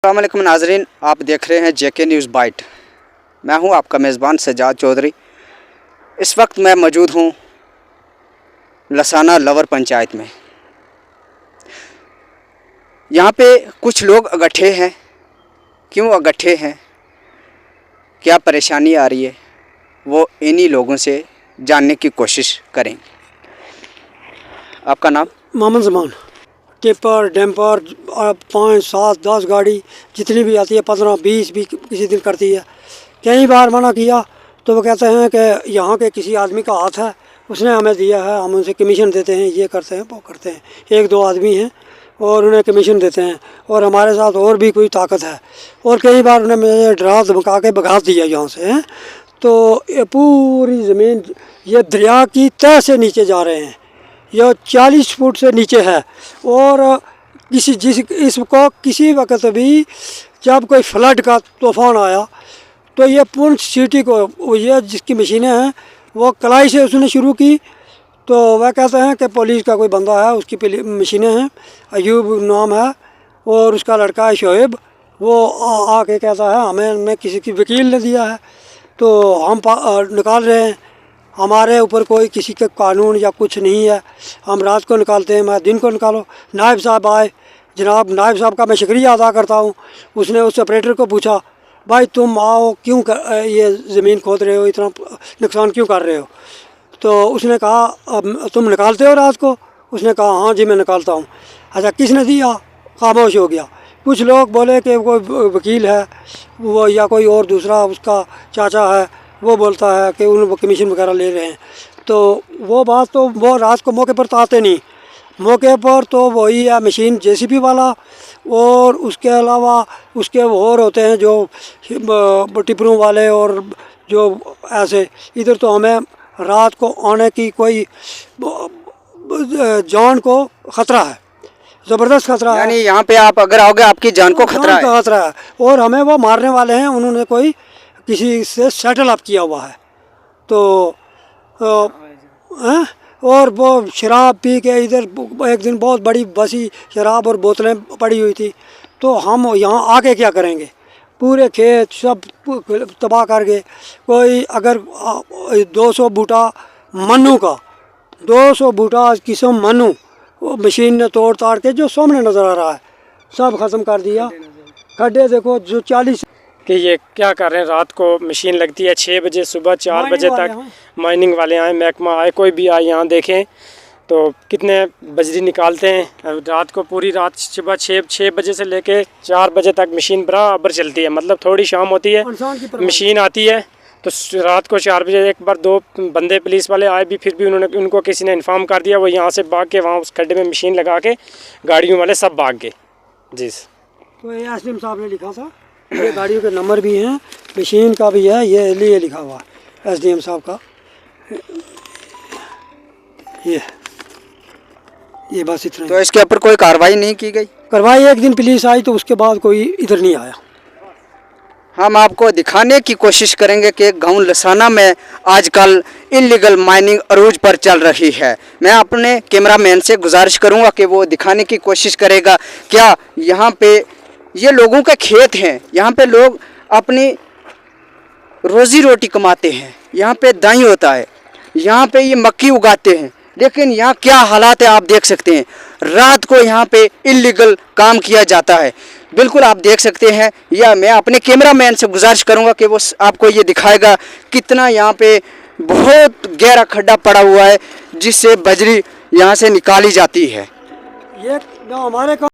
अस्सलाम वालेकुम नाजरीन, आप देख रहे हैं जेके न्यूज़ बाइट। मैं हूं आपका मेज़बान सज्जाद चौधरी। इस वक्त मैं मौजूद हूं लसाना लवर पंचायत में। यहां पे कुछ लोग इकट्ठे हैं। क्यों इकट्ठे हैं, क्या परेशानी आ रही है, वो इन्हीं लोगों से जानने की कोशिश करें। आपका नाम? मोहम्मद ज़मान। टिपर डैम्पर 5, 7, 10 गाड़ी जितनी भी आती है, 15, 20 भी किसी दिन करती है। कई बार मना किया तो वो कहते हैं कि यहाँ के किसी आदमी का हाथ है, उसने हमें दिया है, हम उनसे कमीशन देते हैं, ये करते हैं वो करते हैं। 1-2 आदमी हैं और उन्हें कमीशन देते हैं, और हमारे साथ और भी कोई ताकत है। और कई बार उन्हें मुझे डरा धमका के भगा दिया यहाँ से हैं। तो ये पूरी ज़मीन ये दरिया की तह से नीचे जा रहे हैं, यह 40 फुट से नीचे है। और इसको किसी वक्त भी जब कोई फ्लड का तूफ़ान आया तो ये पुंछ सिटी को, ये जिसकी मशीनें हैं वो कलाई से उसने शुरू की। तो वह कहते हैं कि पुलिस का कोई बंदा है, उसकी मशीनें हैं, अयूब नाम है, और उसका लड़का है शोएब। वो आके कहता है हमें किसी की वकील ने दिया है, तो हम निकाल रहे हैं। हमारे ऊपर कोई किसी का कानून या कुछ नहीं है, हम रात को निकालते हैं, मैं दिन को निकालो। नायब साहब आए, जनाब नायब साहब का मैं शुक्रिया अदा करता हूँ। उसने उस ऑपरेटर को पूछा, भाई तुम आओ, क्यों ये ज़मीन खोद रहे हो, इतना नुकसान क्यों कर रहे हो? तो उसने कहा अब तुम निकालते हो रात को? उसने कहा हाँ जी मैं निकालता हूँ। अच्छा किसने दिया? खामोश हो गया। कुछ लोग बोले कि कोई वकील है वो, या कोई और दूसरा उसका चाचा है, वो बोलता है कि उन कमीशन वगैरह ले रहे हैं। तो वो बात, तो वो रात को मौके पर तो आते नहीं। मौके पर तो वही है मशीन जेसीबी वाला, और उसके अलावा उसके और होते हैं जो टिपरों वाले, और जो ऐसे। इधर तो हमें रात को आने की कोई जान को ख़तरा है, ज़बरदस्त ख़तरा है। यानी यहाँ पे आप अगर आओगे आपकी जान को खतरा है। और हमें वो मारने वाले हैं, उन्होंने कोई किसी से सेटल अप किया हुआ है। तो और वो शराब पी के इधर एक दिन बहुत बड़ी बसी शराब और बोतलें पड़ी हुई थी। तो हम यहाँ आके क्या करेंगे? पूरे खेत सब तबाह कर गए। कोई अगर 200 बूटा मन्नू का, 200 बूटा किस्म मन्नू वो मशीन ने तोड़ ताड़ के, जो सामने नज़र आ रहा है, सब ख़त्म कर दिया। खड्डे देखो जो 40 कि ये क्या कर रहे हैं। रात को मशीन लगती है 6 बजे, सुबह 4 बजे तक माइनिंग वाले आए, महकमा आए, कोई भी आए, यहाँ देखें तो कितने बजरी निकालते हैं। रात को पूरी रात सुबह 6 बजे से लेके 4 बजे तक मशीन बराबर चलती है। मतलब थोड़ी शाम होती है मशीन आती है, तो रात को 4 बजे एक बार 2 बंदे पुलिस वाले आए भी, फिर भी उनको किसी ने इन्फॉर्म कर दिया। वो यहाँ से भाग के वहाँ उस खड्डे में मशीन लगा के गाड़ियों वाले सब भाग गए। जी तो एसडीएम साहब ने लिखा था, ये गाड़ियों के नंबर भी हैं, मशीन का भी है, ये लिए लिखा हुआ एसडीएम साहब का। ये बस इतना। तो इसके ऊपर कोई कार्रवाई नहीं की गई? कार्रवाई एक दिन पुलिस आई तो उसके बाद कोई इधर नहीं आया। हम आपको दिखाने की कोशिश करेंगे कि गांव लसाना में आजकल इलीगल माइनिंग अरूज पर चल रही है। मैं अपने कैमरामैन से गुजारिश करूंगा कि वो दिखाने की कोशिश करेगा। क्या यहाँ पे ये लोगों के खेत हैं, यहाँ पे लोग अपनी रोज़ी रोटी कमाते हैं, यहाँ पे दाई होता है, यहाँ पे ये मक्की उगाते हैं, लेकिन यहाँ क्या हालात है आप देख सकते हैं। रात को यहाँ पे इलीगल काम किया जाता है, बिल्कुल आप देख सकते हैं। या मैं अपने कैमरामैन से गुजारिश करूँगा कि वो आपको ये दिखाएगा कितना यहाँ पे बहुत गहरा खड्डा पड़ा हुआ है, जिससे बजरी यहाँ से निकाली जाती है। ये हमारे